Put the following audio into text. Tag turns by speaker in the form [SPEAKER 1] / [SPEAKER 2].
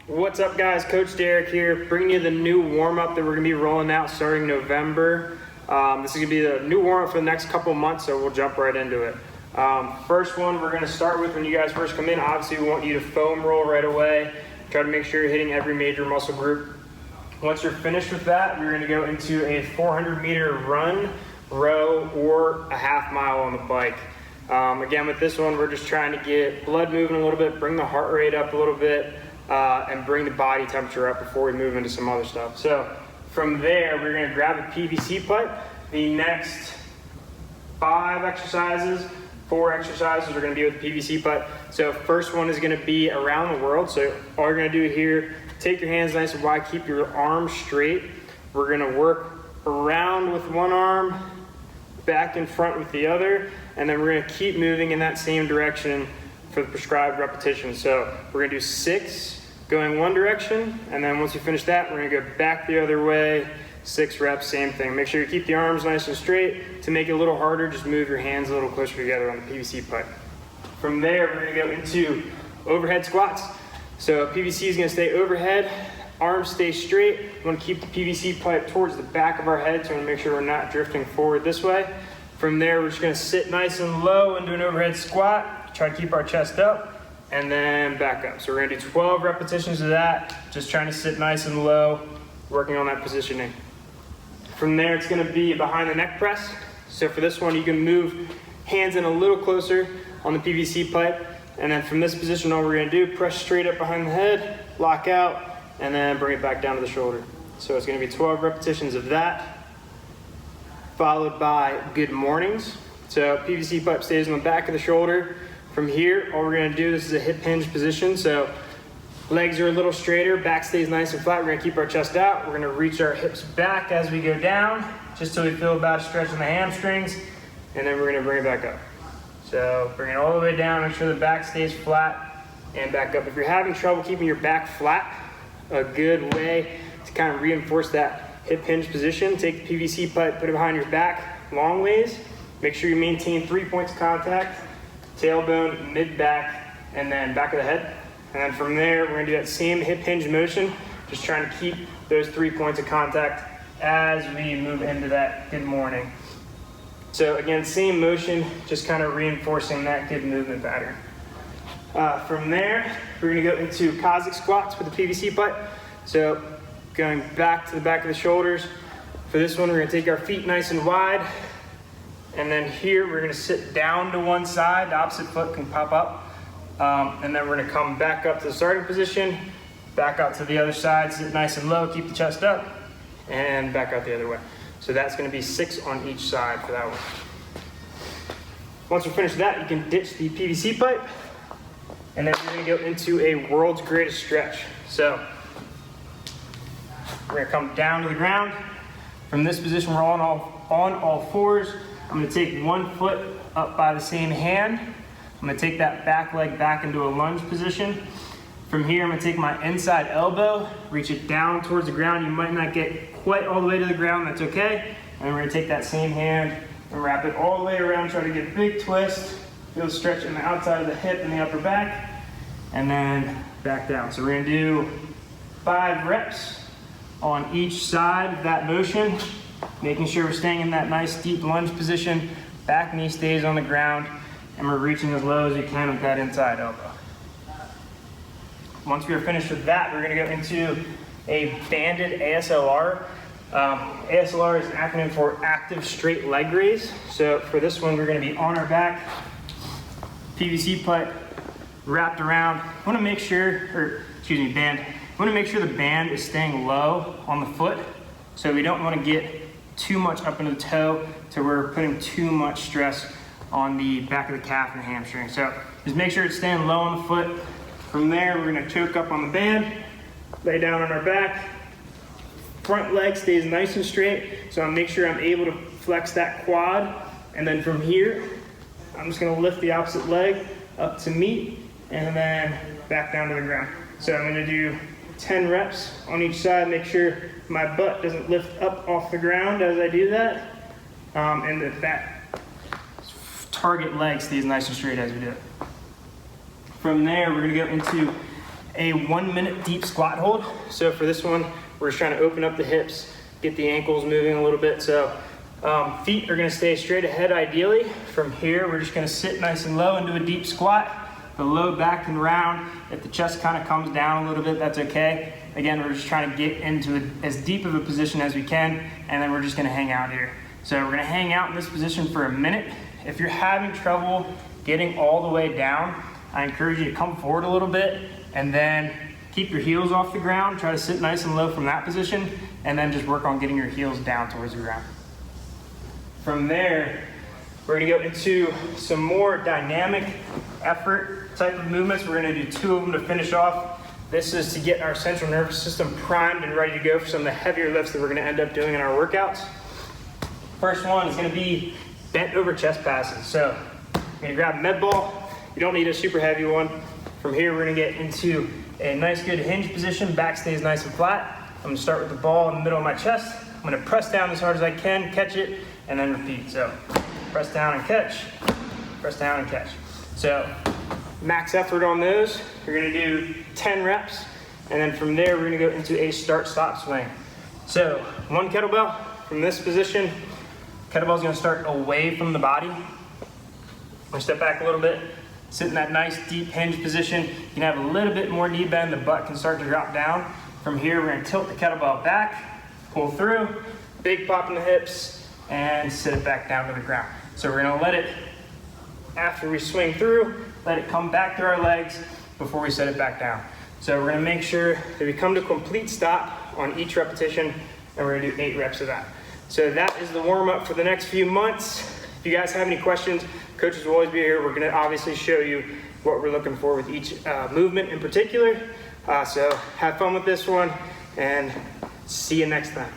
[SPEAKER 1] What's up, guys? Coach Derek here, bringing you the new warm-up that we're going to be rolling out starting November. This is going to be the new warm-up for the next couple months, so we'll jump right into it. First one we're going to start with when you guys first come in. Obviously, we want you to foam roll right away. Try to make sure you're hitting every major muscle group. Once you're finished with that, we're going to go into a 400-meter run, row, or a half mile on the bike. Again, with this one, we're just trying to get blood moving a little bit, bring the heart rate up a little bit, and bring the body temperature up before we move into some other stuff. So from there, we're going to grab a PVC pipe. The next 4 exercises are going to be with the PVC pipe. So first one is going to be around the world. So all you're going to do here, take your hands nice and wide, keep your arms straight. We're going to work around with one arm, back in front with the other, and then we're going to keep moving in that same direction for the prescribed repetition. So we're going to do 6 going one direction, and then once you finish that, we're going to go back the other way, 6 reps, same thing. Make sure you keep the arms nice and straight. To make it a little harder, just move your hands a little closer together on the PVC pipe. From there, we're going to go into overhead squats. So PVC is going to stay overhead, arms stay straight. We want to keep the PVC pipe towards the back of our head, so we want to make sure we're not drifting forward this way. From there, we're just going to sit nice and low and do an overhead squat. Try to keep our chest up, and then back up. So we're going to do 12 repetitions of that, just trying to sit nice and low, working on that positioning. From there, it's going to be behind the neck press. So for this one, you can move hands in a little closer on the PVC pipe, and then from this position, all we're going to do, press straight up behind the head, lock out, and then bring it back down to the shoulder. So it's going to be 12 repetitions of that, followed by good mornings. So PVC pipe stays on the back of the shoulder. From here, all we're going to do, this is a hip hinge position. So legs are a little straighter, back stays nice and flat. We're going to keep our chest out. We're going to reach our hips back as we go down, just till we feel about a stretch in the hamstrings, and then we're going to bring it back up. So bring it all the way down, make sure the back stays flat, and back up. If you're having trouble keeping your back flat, a good way to kind of reinforce that hip hinge position, take the PVC pipe, put it behind your back long ways. Make sure you maintain 3 points of contact, tailbone, mid-back, and then back of the head. And then from there, we're going to do that same hip hinge motion, just trying to keep those 3 points of contact as we move into that good morning. So again, same motion, just kind of reinforcing that good movement pattern. From there, we're going to go into Cossack squats with the PVC pipe. So going back to the back of the shoulders. For this one, we're going to take our feet nice and wide. And then here, we're going to sit down to one side. The opposite foot can pop up. And then we're going to come back up to the starting position, back out to the other side, sit nice and low, keep the chest up, and back out the other way. So that's going to be 6 on each side for that one. Once we're finished with that, you can ditch the PVC pipe, and then we're going to go into a world's greatest stretch. So we're going to come down to the ground. From this position, we're on all fours. I'm going to take one foot up by the same hand. I'm going to take that back leg back into a lunge position. From here, I'm going to take my inside elbow, reach it down towards the ground. You might not get quite all the way to the ground, that's okay. And then we're going to take that same hand and wrap it all the way around, try to get a big twist. Feel the stretch in the outside of the hip and the upper back, and then back down. So we're going to do 5 reps on each side of that motion, making sure we're staying in that nice deep lunge position. Back knee stays on the ground, and we're reaching as low as we can with that inside elbow. Once we are finished with that, we're going to go into a banded ASLR. ASLR is an acronym for active straight leg raise. So for this one, we're going to be on our back, PVC pipe wrapped around. I want to make sure, band. I want to make sure the band is staying low on the foot. So we don't want to get too much up into the toe to where we're putting too much stress on the back of the calf and the hamstring. So just make sure it's staying low on the foot. From there, we're going to choke up on the band, lay down on our back. Front leg stays nice and straight, so I'll make sure I'm able to flex that quad. And then from here, I'm just going to lift the opposite leg up to meet, and then back down to the ground. So I'm going to do 10 reps on each side, make sure my butt doesn't lift up off the ground as I do that, and that target leg stays nice and straight as we do it. From there, we're going to go into a 1 minute deep squat hold. So for this one, we're just trying to open up the hips, get the ankles moving a little bit. So feet are gonna stay straight ahead ideally. From here, we're just gonna sit nice and low into a deep squat. The low back and round. If the chest kind of comes down a little bit, that's okay. Again, we're just trying to get into as deep of a position as we can, and then we're just gonna hang out here. So we're gonna hang out in this position for a minute. If you're having trouble getting all the way down, I encourage you to come forward a little bit and then keep your heels off the ground. Try to sit nice and low from that position, and then just work on getting your heels down towards the ground. From there, we're gonna go into some more dynamic effort type of movements. We're gonna do 2 of them to finish off. This is to get our central nervous system primed and ready to go for some of the heavier lifts that we're gonna end up doing in our workouts. First one is gonna be bent over chest passes. So you're gonna grab a med ball. You don't need a super heavy one. From here, we're gonna get into a nice good hinge position. Back stays nice and flat. I'm gonna start with the ball in the middle of my chest. I'm gonna press down as hard as I can, catch it, and then repeat. So press down and catch, press down and catch. So max effort on those. You're gonna do 10 reps, and then from there, we're gonna go into a start-stop swing. So 1 kettlebell from this position. Kettlebell's gonna start away from the body. I'm gonna step back a little bit, sit in that nice deep hinge position. You can have a little bit more knee bend, the butt can start to drop down. From here, we're gonna tilt the kettlebell back, pull through, big pop in the hips, and sit it back down to the ground. So we're gonna let it, after we swing through, let it come back to our legs before we set it back down. So we're gonna make sure that we come to a complete stop on each repetition, and we're gonna do 8 reps of that. So that is the warm up for the next few months. If you guys have any questions, coaches will always be here. We're gonna obviously show you what we're looking for with each movement in particular. So have fun with this one, and see you next time.